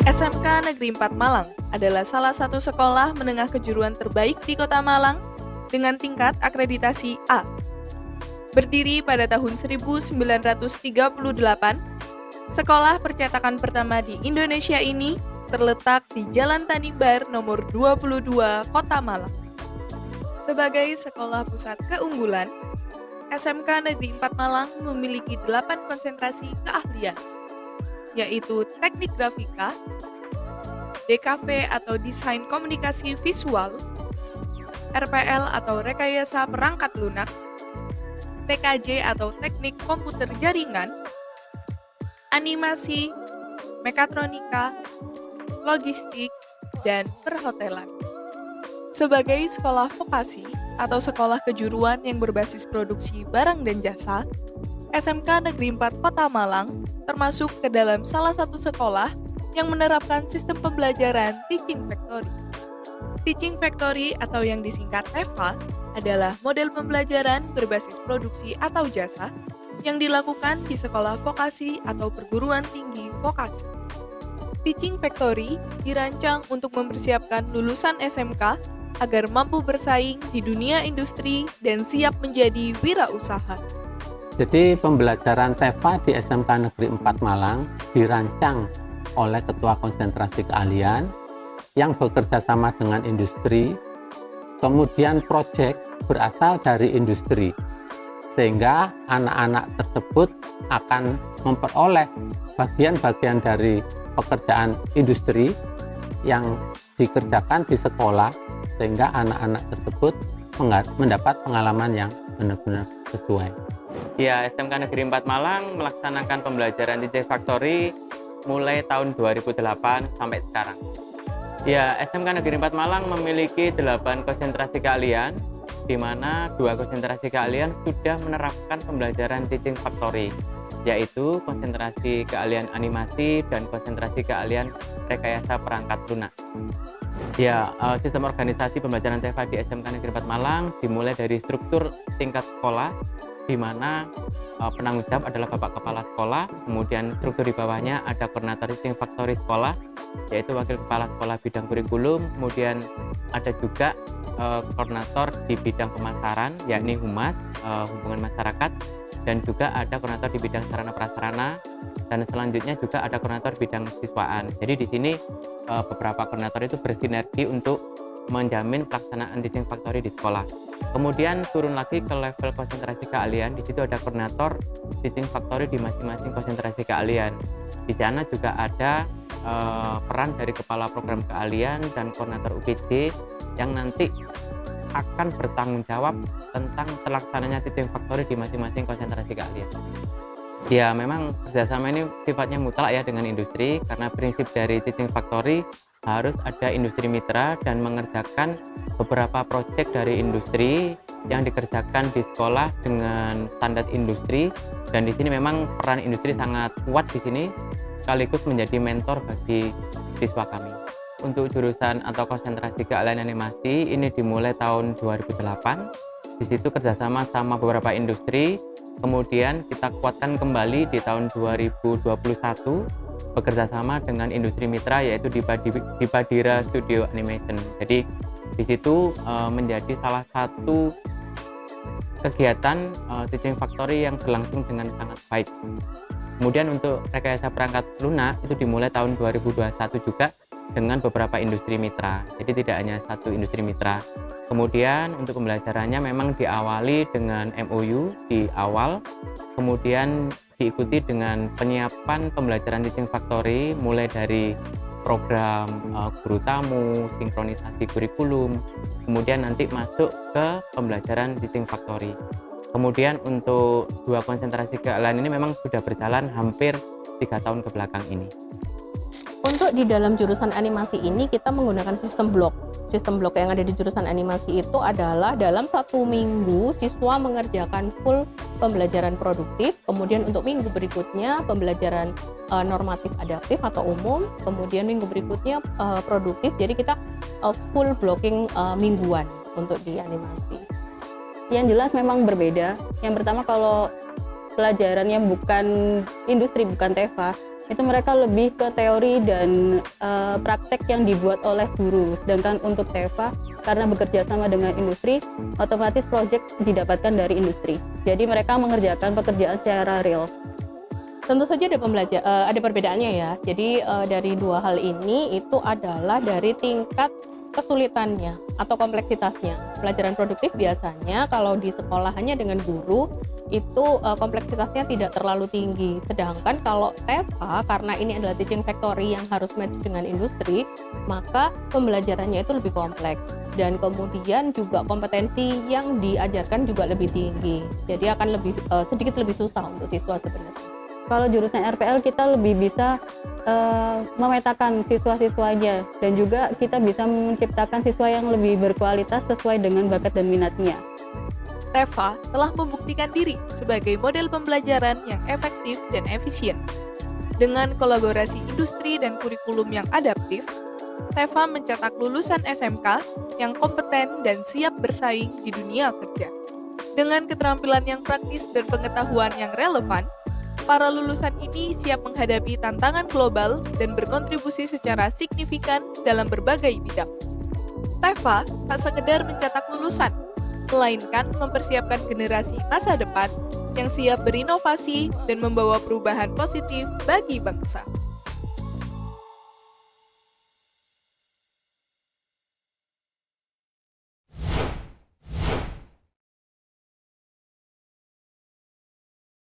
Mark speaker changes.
Speaker 1: SMK Negeri 4 Malang adalah salah satu sekolah menengah kejuruan terbaik di Kota Malang dengan tingkat akreditasi A. Berdiri pada tahun 1938, sekolah percetakan pertama di Indonesia ini terletak di Jalan Tanimbar nomor 22, Kota Malang. Sebagai sekolah pusat keunggulan, SMK Negeri 4 Malang memiliki 8 konsentrasi keahlian, yaitu Teknik Grafika, DKV atau Desain Komunikasi Visual, RPL atau Rekayasa Perangkat Lunak, TKJ atau Teknik Komputer Jaringan, Animasi, Mekatronika, Logistik, dan Perhotelan. Sebagai sekolah vokasi atau sekolah kejuruan yang berbasis produksi barang dan jasa, SMK Negeri 4 Kota Malang termasuk ke dalam salah satu sekolah yang menerapkan sistem pembelajaran Teaching Factory. Teaching Factory atau yang disingkat TEFA adalah model pembelajaran berbasis produksi atau jasa yang dilakukan di sekolah vokasi atau perguruan tinggi vokasi. Teaching Factory dirancang untuk mempersiapkan lulusan SMK agar mampu bersaing di dunia industri dan siap menjadi wirausaha.
Speaker 2: Jadi pembelajaran TEFA di SMK Negeri 4 Malang dirancang oleh Ketua Konsentrasi Keahlian yang bekerja sama dengan industri, kemudian proyek berasal dari industri, sehingga anak-anak tersebut akan memperoleh bagian-bagian dari pekerjaan industri yang dikerjakan di sekolah, sehingga anak-anak tersebut mendapat pengalaman yang benar-benar sesuai.
Speaker 3: Ya, SMK Negeri 4 Malang melaksanakan pembelajaran Teaching Factory mulai tahun 2008 sampai sekarang. Ya, SMK Negeri 4 Malang memiliki 8 konsentrasi keahlian, di mana 2 konsentrasi keahlian sudah menerapkan pembelajaran Teaching Factory, yaitu konsentrasi keahlian animasi dan konsentrasi keahlian rekayasa perangkat lunak. Ya, sistem organisasi pembelajaran TEFA di SMK Negeri 4 Malang dimulai dari struktur tingkat sekolah, di mana penanggung jawab adalah Bapak Kepala Sekolah, kemudian struktur di bawahnya ada koordinator Teaching Factory sekolah, yaitu Wakil Kepala Sekolah bidang kurikulum, kemudian ada juga koordinator di bidang pemasaran, yakni Humas, hubungan masyarakat, dan juga ada koordinator di bidang sarana prasarana, dan selanjutnya juga ada koordinator bidang siswaan. Jadi di sini beberapa koordinator itu bersinergi untuk menjamin pelaksanaan Teaching Factory di sekolah. Kemudian turun lagi ke level konsentrasi keahlian, di situ ada koordinator Teaching Factory di masing-masing konsentrasi keahlian. Di sana juga ada peran dari kepala program keahlian dan koordinator UGD yang nanti akan bertanggung jawab tentang terlaksananya Teaching Factory di masing-masing konsentrasi keahlian. Ya, memang kerjasama ini sifatnya mutlak ya dengan industri, karena prinsip dari Teaching Factory harus ada industri mitra dan mengerjakan beberapa proyek dari industri yang dikerjakan di sekolah dengan standar industri, dan di sini memang peran industri sangat kuat di sini sekaligus menjadi mentor bagi siswa kami. Untuk jurusan atau konsentrasi keahlian animasi ini dimulai tahun 2008. Di situ kerjasama sama beberapa industri, kemudian kita kuatkan kembali di tahun 2021 bekerja sama dengan industri mitra, yaitu di Badira Studio Animation. Jadi di situ menjadi salah satu kegiatan Teaching Factory yang berlangsung dengan sangat baik. Kemudian untuk rekayasa perangkat lunak itu dimulai tahun 2021 juga dengan beberapa industri mitra. Jadi tidak hanya satu industri mitra. Kemudian untuk pembelajarannya memang diawali dengan MOU di awal, kemudian diikuti dengan penyiapan pembelajaran Teaching Factory mulai dari program guru tamu, sinkronisasi kurikulum, kemudian nanti masuk ke pembelajaran Teaching Factory. Kemudian untuk 2 konsentrasi keahlian ini memang sudah berjalan hampir 3 tahun ke belakang ini.
Speaker 4: Untuk di dalam jurusan animasi ini kita menggunakan sistem blok. Sistem blok yang ada di jurusan animasi itu adalah dalam 1 minggu siswa mengerjakan full pembelajaran produktif, kemudian untuk minggu berikutnya pembelajaran normatif adaptif atau umum, kemudian minggu berikutnya produktif. Jadi kita full blocking mingguan untuk di animasi. Yang jelas memang berbeda. Yang pertama, kalau pelajarannya bukan industri, bukan TEFA,
Speaker 5: itu mereka lebih ke teori dan praktek yang dibuat oleh guru. Sedangkan untuk TEFA, karena bekerja sama dengan industri, otomatis proyek didapatkan dari industri. Jadi mereka mengerjakan pekerjaan secara real.
Speaker 4: Tentu saja ada perbedaannya ya. Jadi dari dua hal ini itu adalah dari tingkat kesulitannya atau kompleksitasnya. Pelajaran produktif biasanya kalau di sekolah hanya dengan guru itu kompleksitasnya tidak terlalu tinggi. Sedangkan kalau TEFA, karena ini adalah teaching factory yang harus match dengan industri, maka pembelajarannya itu lebih kompleks dan kemudian juga kompetensi yang diajarkan juga lebih tinggi. Jadi akan sedikit lebih susah untuk siswa sebenarnya.
Speaker 5: Kalau jurusan RPL kita lebih bisa memetakan siswa-siswanya dan juga kita bisa menciptakan siswa yang lebih berkualitas sesuai dengan bakat dan minatnya.
Speaker 1: TEFA telah membuktikan diri sebagai model pembelajaran yang efektif dan efisien. Dengan kolaborasi industri dan kurikulum yang adaptif, TEFA mencetak lulusan SMK yang kompeten dan siap bersaing di dunia kerja. Dengan keterampilan yang praktis dan pengetahuan yang relevan, para lulusan ini siap menghadapi tantangan global dan berkontribusi secara signifikan dalam berbagai bidang. TEFA tak sekedar mencetak lulusan, melainkan mempersiapkan generasi masa depan yang siap berinovasi dan membawa perubahan positif bagi bangsa.